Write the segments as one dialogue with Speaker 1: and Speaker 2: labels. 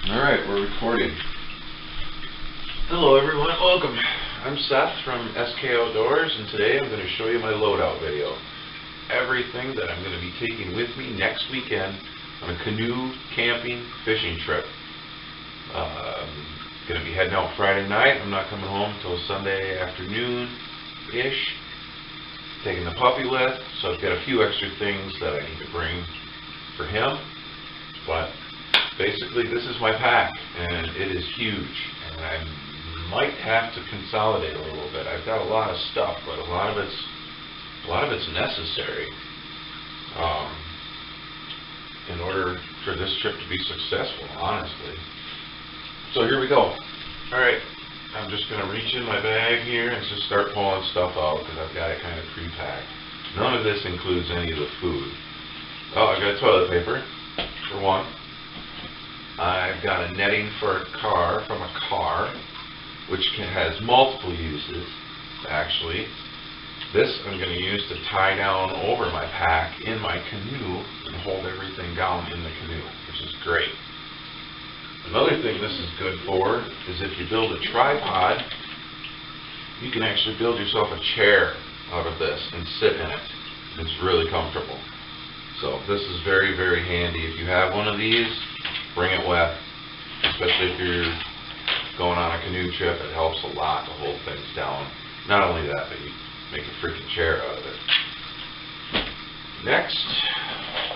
Speaker 1: Alright, we're recording. Hello everyone, welcome. I'm Seth from SK Outdoors, and today I'm going to show you my loadout video. Everything that I'm going to be taking with me next weekend on a canoe, camping, fishing trip. I'm going to be heading out Friday night. I'm not coming home until Sunday afternoon-ish. Taking the puppy with, so I've got a few extra things that I need to bring for him. But basically, this is my pack, and it is huge, and I might have to consolidate a little bit. I've got a lot of stuff, but a lot of it's necessary in order for this trip to be successful, honestly. So here we go. All right, I'm just going to reach in my bag here and just start pulling stuff out because I've got it kind of pre-packed. None of this includes any of the food. Oh, I've got toilet paper, for one. I've got a netting for a car, from a car, which has multiple uses, actually. This I'm going to use to tie down over my pack in my canoe and hold everything down in the canoe, which is great. Another thing this is good for is if you build a tripod, you can actually build yourself a chair out of this and sit in it. It's really comfortable. So this is very, very handy. If you have one of these, bring it with, especially if you're going on a canoe trip. It helps a lot to hold things down. Not only that, but you make a freaking chair out of it. Next,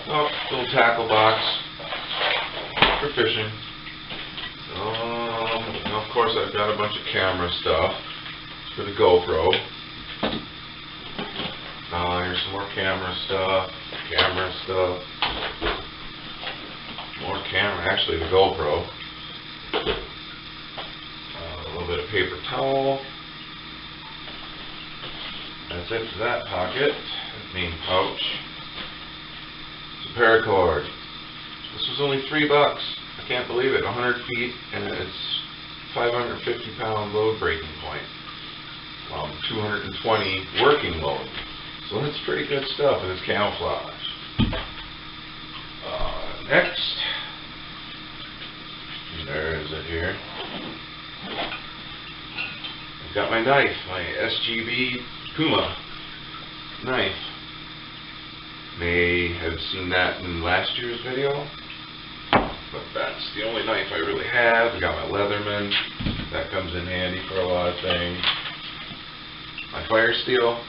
Speaker 1: little tackle box for fishing. Of course, I've got a bunch of camera stuff for the GoPro. Here's some more camera stuff. More camera, actually the GoPro. A little bit of paper towel. That's it for that pocket, that main pouch. Some paracord. This was only $3. I can't believe it. 100 feet, and it's 550-pound load breaking point. 220 working load. So that's pretty good stuff, and it's camouflage. Next, there is it here. I've got my knife, my SGB Puma knife. May have seen that in last year's video, but that's the only knife I really have. I got my Leatherman. That comes in handy for a lot of things. My fire steel.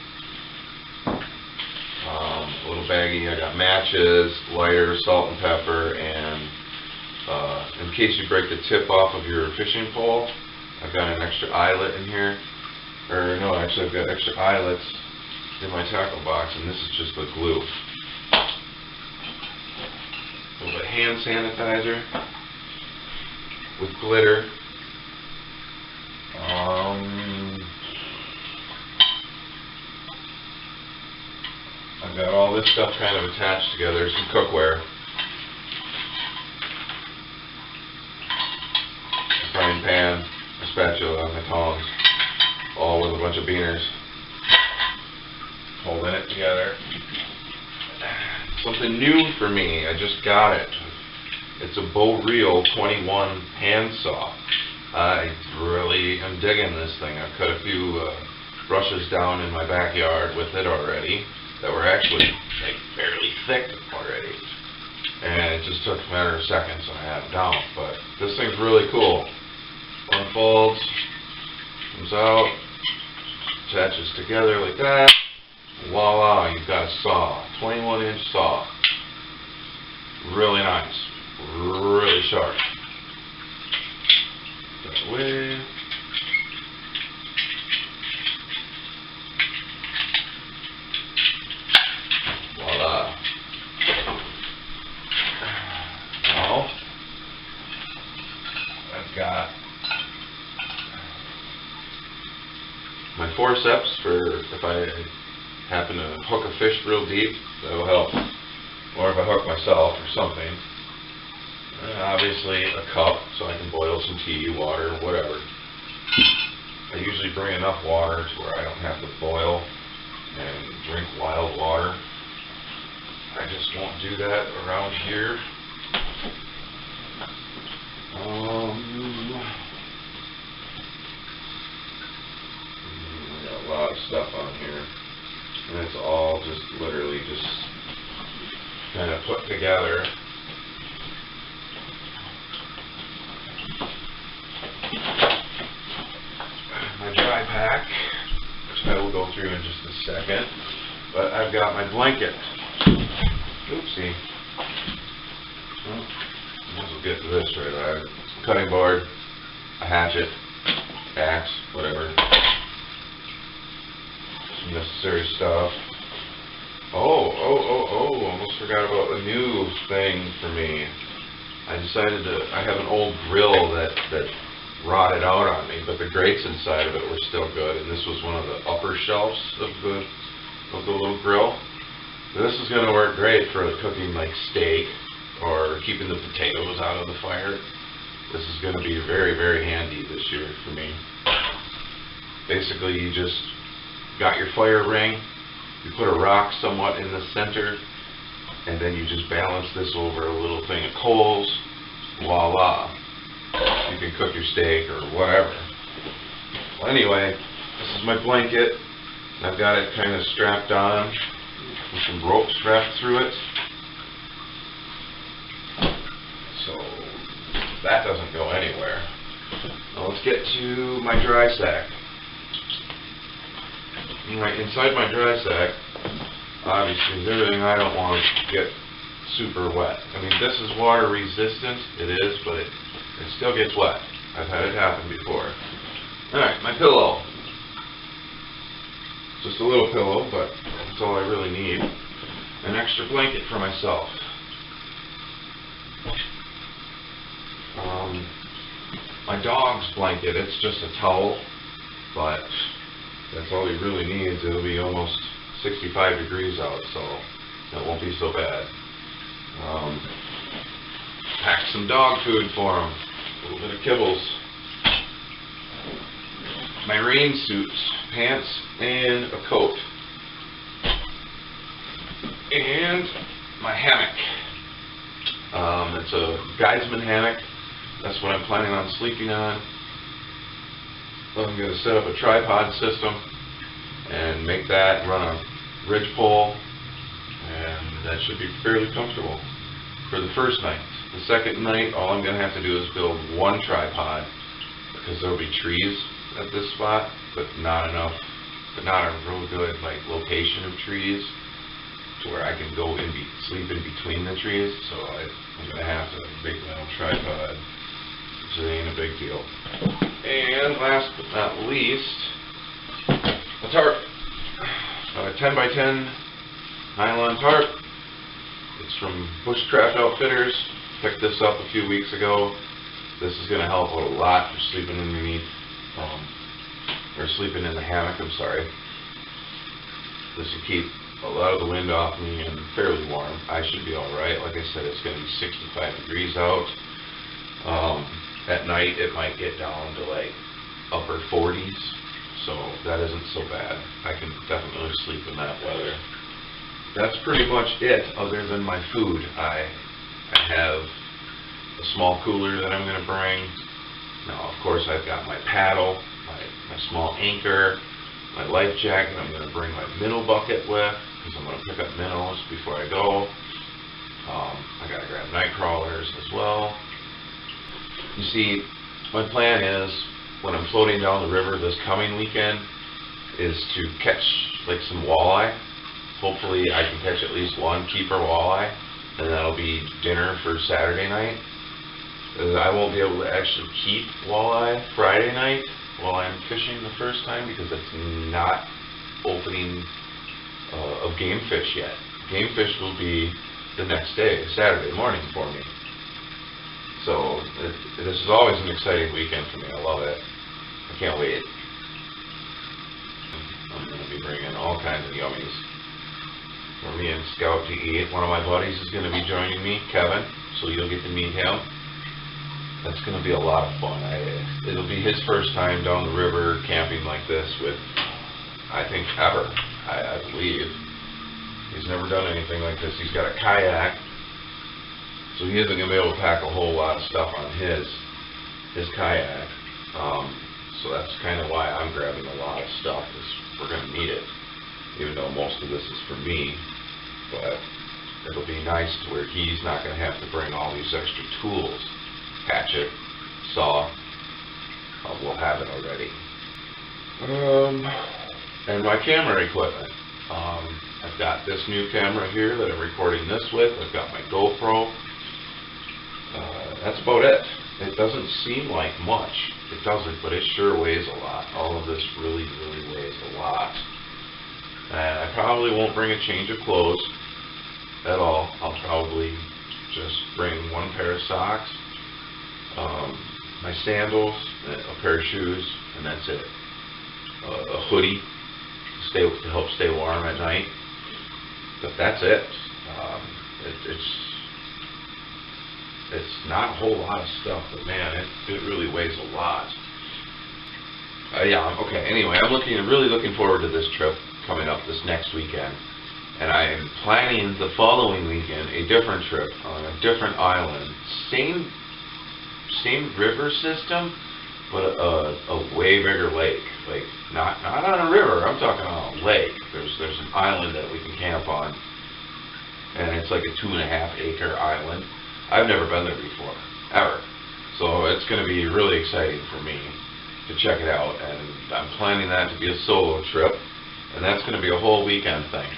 Speaker 1: A little baggie. I got matches, lighter, salt and pepper, and in case you break the tip off of your fishing pole, I've got an extra eyelet in here. Or no, actually I've got extra eyelets in my tackle box, and this is just the glue. A little bit of hand sanitizer with glitter. I've got all this stuff kind of attached together, some cookware. A frying pan, a spatula, my tongs, all with a bunch of beaners. Holding it together. Something new for me, I just got it. It's a Bow Reel 21 handsaw. I really am digging this thing. I've cut a few brushes down in my backyard with it already that were actually like fairly thick already. And it just took a matter of seconds and I had them down. But this thing's really cool. Unfolds, comes out, attaches together like that. Voila, you've got a saw. 21-inch saw. Really nice. Really sharp. Put that away. Voila. Now, I've got my forceps for if I happen to hook a fish real deep, that'll help. Or if I hook myself or something. Obviously a cup so I can boil some tea, water, whatever. I usually bring enough water to where I don't have to boil and drink wild water. I just won't do that around here. I got a lot of stuff on here, and it's all just literally just kind of put together. My dry pack, which I will go through in just a second, but I've got my blanket. Oopsie. Well, might as well get to this right away. Cutting board, a hatchet, axe, whatever. Some necessary stuff. Almost forgot about a new thing for me. I have an old grill that rotted out on me, but the grates inside of it were still good, and this was one of the upper shelves of the little grill. This is going to work great for cooking like steak or keeping the potatoes out of the fire. This is going to be very, very handy this year for me. Basically, you just got your fire ring, you put a rock somewhat in the center, and then you just balance this over a little thing of coals. Voila. You can cook your steak or whatever. Well, anyway, this is my blanket. I've got it kind of strapped on with some rope strapped through it. So that doesn't go anywhere. Now let's get to my dry sack. Right inside my dry sack, obviously, is everything I don't want to get super wet. I mean, this is water resistant, it is, but it still gets wet. I've had it happen before. Alright, my pillow. Just a little pillow, but that's all I really need. An extra blanket for myself. My dog's blanket, it's just a towel, but that's all he really needs. It'll be almost 65 degrees out, so that won't be so bad. Packed some dog food for him, a little bit of kibbles. My rain suit, pants, and a coat. And my hammock. It's a guideman hammock. That's what I'm planning on sleeping on. I'm going to set up a tripod system and make that run a ridge pole, and that should be fairly comfortable for the first night. The second night, all I'm going to have to do is build one tripod, because there will be trees at this spot, but not enough, but not a real good location of trees to where I can go sleep in between the trees. So I'm going to have to make my own tripod, which ain't a big deal. And last but not least, a tarp. A 10 by 10 nylon tarp. It's from Bushcraft Outfitters. Picked this up a few weeks ago. This is going to help out a lot for sleeping underneath, or sleeping in the hammock, I'm sorry. This will keep a lot of the wind off me and fairly warm. I should be alright. Like I said, it's going to be 65 degrees out. At night it might get down to upper 40s, so that isn't so bad. I can definitely sleep in that weather. That's pretty much it, other than my food. I have a small cooler that I'm going to bring. Now, of course, I've got my paddle, my small anchor, my life jacket. I'm going to bring my minnow bucket with, because I'm going to pick up minnows before I go. I got to grab night crawlers as well. You see, my plan is, when I'm floating down the river this coming weekend, is to catch some walleye. Hopefully I can catch at least one keeper walleye, and that'll be dinner for Saturday night. I won't be able to actually keep walleye Friday night while I'm fishing the first time, because it's not opening of game fish yet. Game fish will be the next day, Saturday morning for me. So this is always an exciting weekend for me. I love it. I can't wait. I'm going to be bringing all kinds of yummies for me and Scout to eat. One of my buddies is going to be joining me, Kevin, so you'll get to meet him. That's going to be a lot of fun. It'll be his first time down the river camping like this with, I think, ever, I believe. He's never done anything like this. He's got a kayak, So he isn't going to be able to pack a whole lot of stuff on his kayak. So that's kind of why I'm grabbing a lot of stuff, is we're going to need it. Even though most of this is for me. But it'll be nice to where he's not going to have to bring all these extra tools. Hatchet, saw, we'll have it already. And my camera equipment. I've got this new camera here that I'm recording this with. I've got my GoPro. That's about it. It doesn't seem like much. It doesn't, but it sure weighs a lot. All of this really, really weighs a lot. And I probably won't bring a change of clothes at all. I'll probably just bring one pair of socks, my sandals, a pair of shoes, and that's it. A hoodie to help stay warm at night. But that's it. It's not a whole lot of stuff, but man, it really weighs a lot. Yeah, okay, anyway, I'm really looking forward to this trip coming up this next weekend. And I am planning the following weekend a different trip on a different island. Same river system, but a way bigger lake. Like, not on a river, I'm talking on a lake. There's an island that we can camp on. And it's like a 2.5 acre island. I've never been there before, ever. So it's going to be really exciting for me to check it out. And I'm planning that to be a solo trip. And that's going to be a whole weekend thing.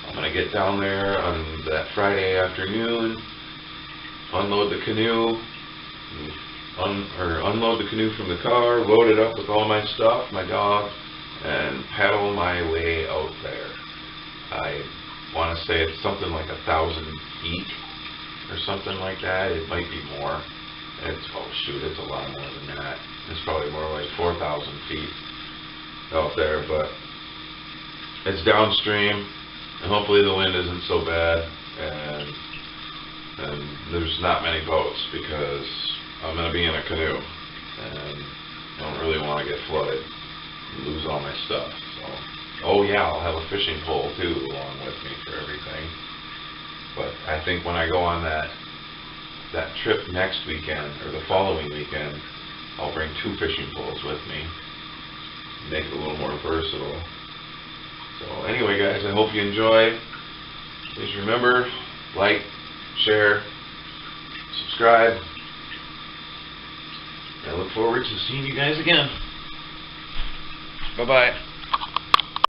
Speaker 1: I'm going to get down there on that Friday afternoon, unload the canoe, unload the canoe from the car, load it up with all my stuff, my dog, and paddle my way out there. I want to say it's something like 1,000 feet or something like that. It might be more. It's a lot more than that. It's probably more like 4,000 feet out there, but it's downstream, and hopefully the wind isn't so bad, and there's not many boats, because I'm going to be in a canoe, and I don't really want to get flooded and lose all my stuff. So, oh yeah, I'll have a fishing pole too along with me for everything. But I think when I go on that trip next weekend, or the following weekend, I'll bring 2 fishing poles with me, make it a little more versatile. So anyway, guys, I hope you enjoy. Please remember, like, share, subscribe. I look forward to seeing you guys again. Bye-bye.